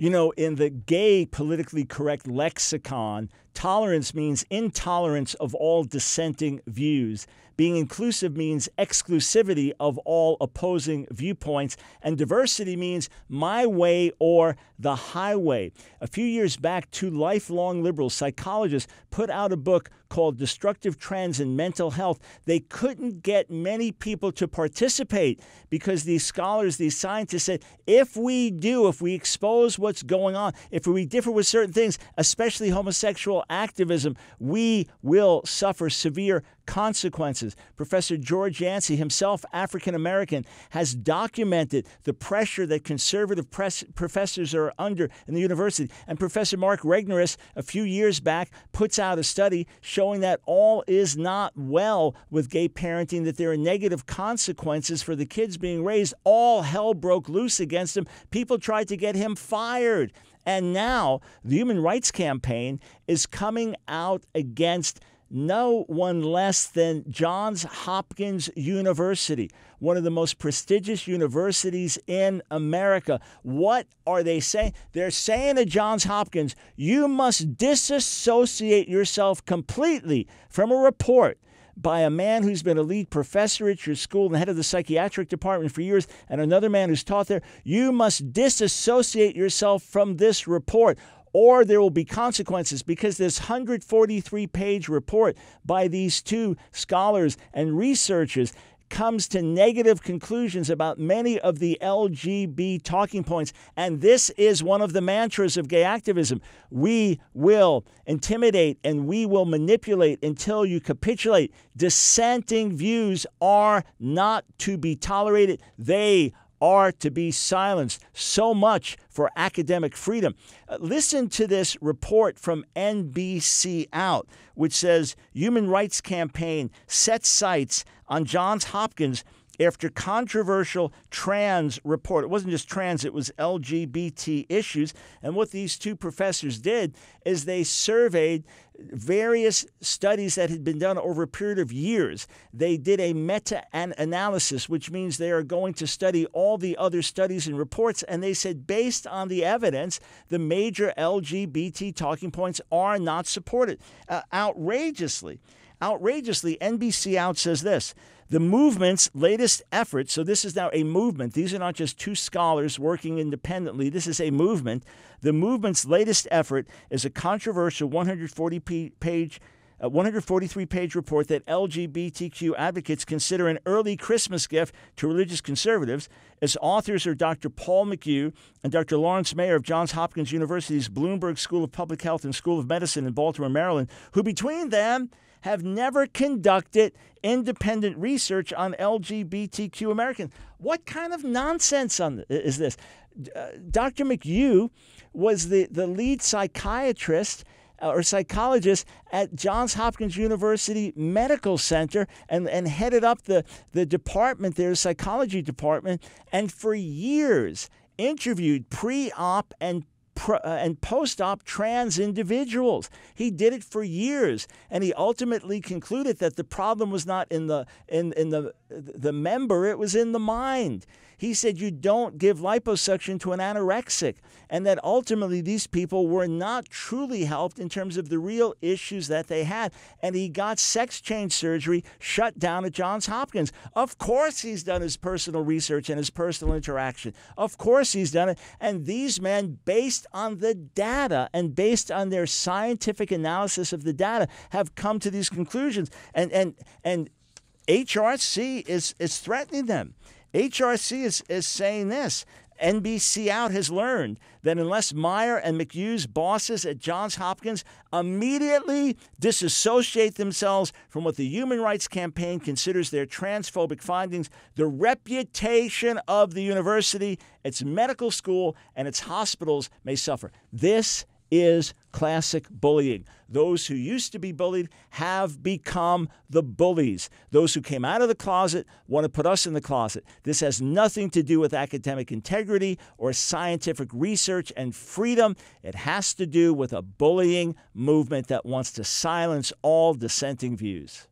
You know, in the gay politically correct lexicon, tolerance means intolerance of all dissenting views. Being inclusive means exclusivity of all opposing viewpoints. And diversity means my way or the highway. A few years back, two lifelong liberal psychologists put out a book called Destructive Trends in Mental Health. They couldn't get many people to participate because these scholars, these scientists said, if we expose what's going on, if we differ with certain things, especially homosexual activism, we will suffer severe consequences. Professor George Yancey, himself African-American, has documented the pressure that conservative professors are under in the university. And Professor Mark Regnerus, a few years back, puts out a study showing that all is not well with gay parenting, that there are negative consequences for the kids being raised. All hell broke loose against him. People tried to get him fired. And now the Human Rights Campaign is coming out against no one less than Johns Hopkins University, one of the most prestigious universities in America. What are they saying? They're saying to Johns Hopkins, you must disassociate yourself completely from a report by a man who's been a lead professor at your school and head of the psychiatric department for years, and another man who's taught there. You must disassociate yourself from this report, or there will be consequences, because this 143-page report by these two scholars and researchers comes to negative conclusions about many of the LGBT talking points. And this is one of the mantras of gay activism. We will intimidate and we will manipulate until you capitulate. Dissenting views are not to be tolerated. They are to be silenced. So much for academic freedom. Listen to this report from NBC Out, which says Human Rights Campaign sets sights on Johns Hopkins after controversial trans report. It wasn't just trans, it was LGBT issues. And what these two professors did is they surveyed various studies that had been done over a period of years. They did a meta-analysis, which means they are going to study all the other studies and reports. And they said, based on the evidence, the major LGBT talking points are not supported. Outrageously, NBC Out says this: the movement's latest effort, so this is now a movement. These are not just two scholars working independently. This is a movement. The movement's latest effort is a controversial 143-page report that LGBTQ advocates consider an early Christmas gift to religious conservatives. Its authors are Dr. Paul McHugh and Dr. Lawrence Mayer of Johns Hopkins University's Bloomberg School of Public Health and School of Medicine in Baltimore, Maryland, who between them have never conducted independent research on LGBTQ Americans. What kind of nonsense is this? Dr. McHugh was the lead psychiatrist or psychologist at Johns Hopkins University Medical Center and headed up the department there, psychology department, and for years interviewed pre-op and post-op trans individuals. He did it for years, and he ultimately concluded that the problem was not in the member, it was in the mind. He said you don't give liposuction to an anorexic, and that ultimately these people were not truly helped in terms of the real issues that they had. And he got sex change surgery shut down at Johns Hopkins. Of course he's done his personal research and his personal interaction. Of course he's done it. And these men, based on the data and based on their scientific analysis of the data, have come to these conclusions. And HRC is threatening them. HRC is saying this. NBC Out has learned that unless Meyer and McHugh's bosses at Johns Hopkins immediately disassociate themselves from what the Human Rights Campaign considers their transphobic findings, the reputation of the university, its medical school, and its hospitals may suffer. This is classic bullying. Those who used to be bullied have become the bullies. Those who came out of the closet want to put us in the closet. This has nothing to do with academic integrity or scientific research and freedom. It has to do with a bullying movement that wants to silence all dissenting views.